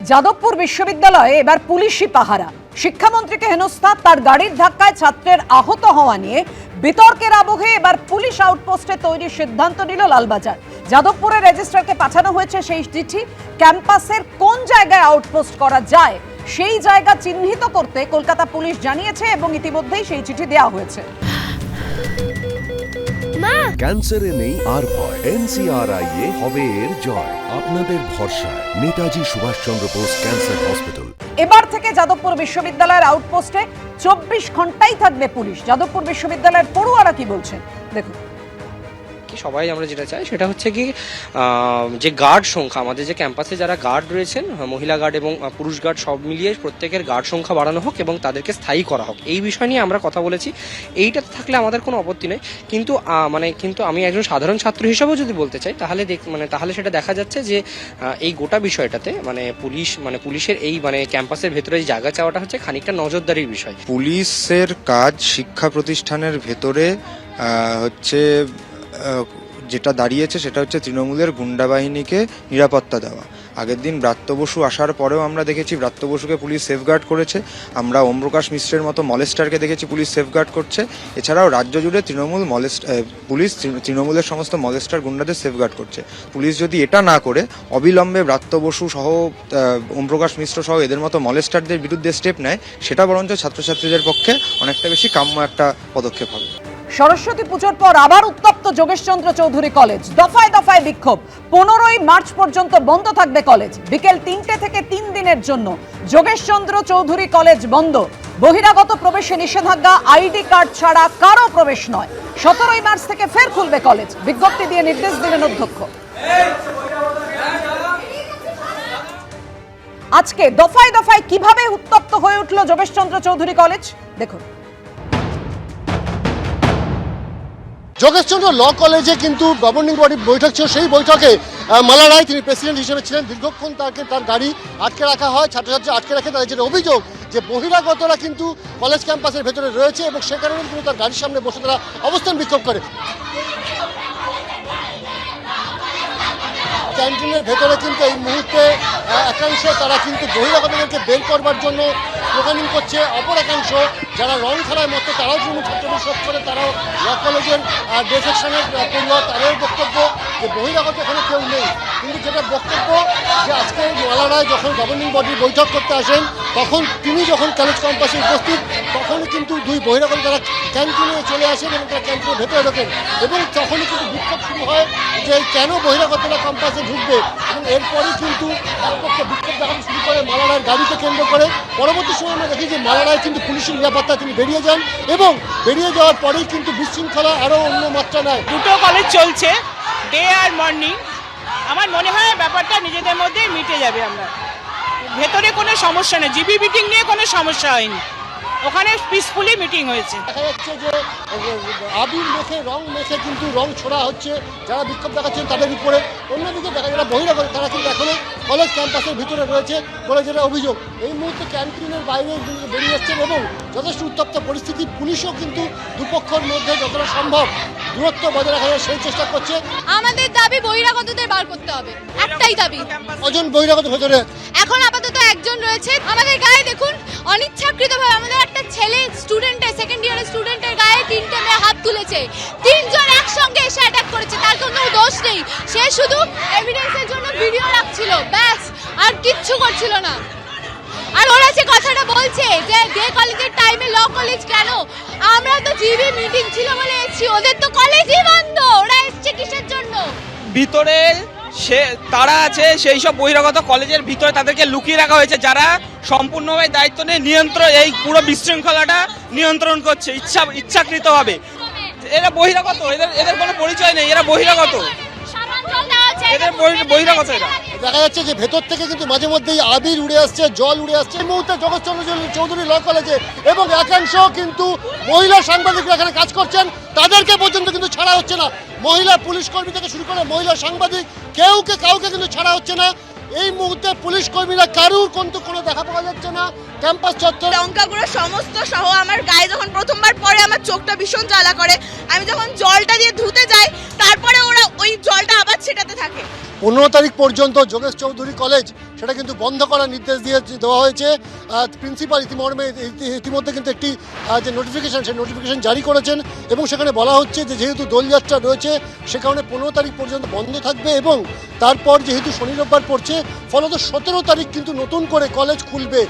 যাদবপুর বিশ্ববিদ্যালয়ে এবার পুলিশি পাহারা। শিক্ষামন্ত্রীকে হেনস্থা, তার গাড়ির ধাক্কায় ছাত্রের আহত হওয়া নিয়ে বিতর্কের আবহে এবার পুলিশ আউটপোস্টে তৈরির সিদ্ধান্ত নিল লালবাজার। যাদবপুরের রেজিস্ট্রারকে পাঠানো হয়েছে সেই চিঠি। ক্যাম্পাসের কোন জায়গায় আউটপোস্ট করা যায় সেই জায়গা চিহ্নিত করতে কলকাতা পুলিশ জানিয়েছে এবং ইতিমধ্যেই সেই চিঠি দেওয়া হয়েছে। ক্যান্সারে নেই আর ভয়, NCRI হবে এর জয়। আপনাদের ভরসা নেতাজি সুভাষচন্দ্র বোস ক্যান্সার হসপিটাল। এবার থেকে যাদবপুর বিশ্ববিদ্যালয়ের আউটপোস্টে 24 ঘন্টাই থাকবে পুলিশ। যাদবপুর বিশ্ববিদ্যালয়ের পড়ুয়ারা কি বলছেন দেখুন। সবাই আমরা যেটা চাই সেটা হচ্ছে কি, যে গার্ড সংখ্যা, আমাদের যে ক্যাম্পাসে যারা গার্ড রয়েছেন, মহিলা গার্ড এবং পুরুষ গার্ড সব মিলিয়ে প্রত্যেকের গার্ড সংখ্যা বাড়ানো হোক এবং তাদেরকে স্থায়ী করা হোক, এই বিষয় নিয়ে আমরা কথা বলেছি। এইটা থাকলে আমাদের কোনো আপত্তি নেই, কিন্তু কিন্তু আমি একজন সাধারণ ছাত্র হিসাবেও যদি বলতে চাই তাহলে তাহলে সেটা দেখা যাচ্ছে যে এই গোটা বিষয়টাতে পুলিশের এই ক্যাম্পাসের ভেতরে যে জায়গা চাওয়াটা হচ্ছে খানিকটা নজরদারির বিষয়। পুলিশের কাজ শিক্ষা প্রতিষ্ঠানের ভেতরে হচ্ছে যেটা দাঁড়িয়েছে সেটা হচ্ছে তৃণমূলের গুন্ডা বাহিনীকে নিরাপত্তা দেওয়া। আগের দিন ব্রাত্য বসু আসার পরেও আমরা দেখেছি ব্রাত্য বসুকে পুলিশ সেফগার্ড করেছে, আমরা ওম প্রকাশ মিশ্রের মতো মলেস্টারকে দেখেছি পুলিশ সেফগার্ড করছে। এছাড়াও রাজ্য জুড়ে পুলিশ তৃণমূলের সমস্ত মলেস্টার গুন্ডাদের সেফগার্ড করছে। পুলিশ যদি এটা না করে অবিলম্বে ব্রাত্য বসু সহ ওম প্রকাশ মিশ্র সহ এদের মতো মলেস্টারদের বিরুদ্ধে স্টেপ নেয়, সেটা বরঞ্চ ছাত্রছাত্রীদের পক্ষে অনেকটা বেশি কাম্য একটা পদক্ষেপ হবে। সরস্বতী পুজোর পর আবার উত্তপ্ত যোগেশচন্দ্র চৌধুরী কলেজ। দফায় দফায় বিক্ষোভ। 15ই মার্চ পর্যন্ত বন্ধ থাকবে কলেজ। বিকেল 3টে থেকে 3 দিনের জন্য যোগেশচন্দ্র চৌধুরী কলেজ বন্ধ। বহিরাগত প্রবেশে নিষেধাজ্ঞা, আইডি কার্ড ছাড়া কারো প্রবেশ নয়। 17ই মার্চ থেকে ফের খুলবে কলেজ। বিজ্ঞপ্তি দিয়ে নির্দেশ দিলেন অধ্যক্ষ। আজকে দফায় দফায় কিভাবে উত্তপ্ত হয়ে উঠল যোগেশচন্দ্র চৌধুরী কলেজ দেখুন। যোগেশচন্দ্র ল কলেজে কিন্তু গভর্নিং বডির বৈঠক ছিল। সেই বৈঠকে মালা রায়, তিনি প্রেসিডেন্ট হিসেবে ছিলেন। দীর্ঘক্ষণ তার গাড়ি আটকে রাখা হয়, ছাত্রছাত্রী আটকে রাখে। তাদের যেটা অভিযোগ যে বহিরাগতরা কিন্তু কলেজ ক্যাম্পাসের ভেতরে রয়েছে এবং সে কারণে কিন্তু তার গাড়ির সামনে বসে তারা অবস্থান বিক্ষোভ করে। ক্যান্টিনের ভেতরে কিন্তু এই মুহূর্তে একাংশ তারা কিন্তু বহিরাগতদেরকে বের করবার জন্য স্লোগানিং করছে। অপর একাংশ যারা রং খেলার মতো তারাও কিন্তু ছাত্রবিষদ করে, তারাও ল কলেজের ডে সেকশনের পড়ুয়া, তাদের বক্তব্য যে বহিরাগত এখানে কেউ নেই। কিন্তু যেটা বক্তব্য যে আজকে মালা রায় যখন গভর্নিং বডির বৈঠক করতে আসেন তখন তিনি যখন কলেজ ক্যাম্পাসে উপস্থিত তখনই কিন্তু দুই বহিরাগত তারা ক্যান্টিনে চলে আসেন এবং তারা ক্যান্টিনের ভেতরে ঢোকেন এবং তখনই কিন্তু বিক্ষোভ শুরু হয় যে কেন বহিরাগতরা ক্যাম্পাসে ঢুকবে। এবং এরপরই কিন্তু একপক্ষে বিক্ষোভ দেখানো শুরু করে মালা রায়ের গাড়িকে কেন্দ্র করে। পরবর্তী সময় আমরা দেখি যে মালা রায় কিন্তু পুলিশের নিরাপত্তায় তিনি বেরিয়ে যান এবং বেরিয়ে যাওয়ার পরেই কিন্তু বিশৃঙ্খলা আরও অন্য মাত্রা নেয়। দুটো কলেজ চলছে, ডে আর মর্নিং। আমার মনে হয় ব্যাপারটা নিজেদের মধ্যে মিটে যাবে। আমরা ভেতরে কোনো সমস্যা নেই, জিবি মিটিং নিয়ে কোনো সমস্যা হয়নি, ওখানে পিসফুলি মিটিং হয়েছে। দেখা যাচ্ছে যে আবির মেখে রং মেখে কিন্তু রং ছোড়া হচ্ছে যারা বিক্ষোভ দেখাচ্ছেন তাদের উপরে। অন্যদিকে দেখা যারা বহিরাগত তারা কিন্তু এখনো কলেজ ক্যাম্পাসের ভিতরে রয়েছে বলে যেটা অভিযোগ। এই মুহূর্তে ক্যান্টিনের বাইরে বেরিয়ে যাচ্ছেন এবং যথেষ্ট উত্তপ্ত পরিস্থিতি। পুলিশও কিন্তু দুপক্ষের মধ্যে যতটা সম্ভব দূরত্ব বজায় রাখা যায় সেই চেষ্টা করছে। আমাদের দাবি বহিরাগতদের বার করতে হবে, একটাই দাবি। কজন বহিরাগত ভেতরে? এখন আপাতত একজন রয়েছে। আমাদের গায়ে দেখুন অনিচ্ছাকৃতভাবে আমাদের একটা ছেলে স্টুডেন্টের, সেকেন্ড ইয়ারের স্টুডেন্টের গায়ে 3টে মেয়ে হাত তুলেছে। 3 জন একসঙ্গে এসে অ্যাটাক করেছে, তার কোনো দোষ নেই। সে শুধু এভিডেন্সের জন্য ভিডিও রাখছিল, ব্যাস, আর কিচ্ছু করছিল না। আর ওরা যে কথাটা বলছে যে ডে কলেজের টাইমে ল কলেজ কেন, আমরা তো জিবি মিটিং ছিল বলে এসেছি, ওদের তো কলেজই বন্ধ, ওরা এসছে কিসের জন্য? ভিতরে তারা আছে, সেই সব বহিরাগত কলেজের ভিতরে তাদেরকে লুকিয়ে রাখা হয়েছে, যারা সম্পূর্ণভাবে দায়িত্ব নিয়ে এই পুরো বিশৃঙ্খলাটা নিয়ন্ত্রণ করছে ইচ্ছাকৃতভাবে। এরা বহিরাগত, এদের কোনো পরিচয় নেই, এরা বহিরাগত, এদের বহিরাগত। এরা দেখা যাচ্ছে যে ভেতর থেকে কিন্তু মাঝে মধ্যেই আবির উড়ে আসছে, জল উড়ে আসছে। এই মুহূর্তে যোগেশচন্দ্র চৌধুরী ল কলেজে এবং একাংশ কিন্তু মহিলা সাংবাদিকরা এখানে কাজ করছেন, তাদেরকে পর্যন্ত কিন্তু ছাড়া হচ্ছে না। মহিলা পুলিশ কর্মী থেকে শুরু করে মহিলা সাংবাদিক কাউকে কিন্তু ছাড়া হচ্ছে না। এই মুহূর্তে পুলিশ কর্মীরা কারুর কিন্তু কোনো দেখা পাওয়া যাচ্ছে না ক্যাম্পাস চত্বরে। লঙ্কাগুলো সমস্ত সহ আমার গায়ে যখন প্রথমবার পরে আমার চোখটা ভীষণ জ্বালা করে। আমি যখন জলটা দিয়ে ধুতে যাই তারপরে ওরা ওই জলটা আবার ছেটাতে থাকে। 15 তারিখ পর্যন্ত যোগেশ চৌধুরী কলেজ সেটা কিন্তু বন্ধ করার নির্দেশ দেওয়া হয়েছে। প্রিন্সিপাল ইতিমধ্যে কিন্তু একটি যে নোটিফিকেশন সেই নোটিফিকেশন জারি করেছেন এবং সেখানে বলা হচ্ছে যে যেহেতু দোলযাত্রা রয়েছে সে কারণে 15 তারিখ পর্যন্ত বন্ধ থাকবে এবং তারপর যেহেতু শনি রোববার পড়ছে ফলত 17 তারিখ কিন্তু নতুন করে কলেজ খুলবে।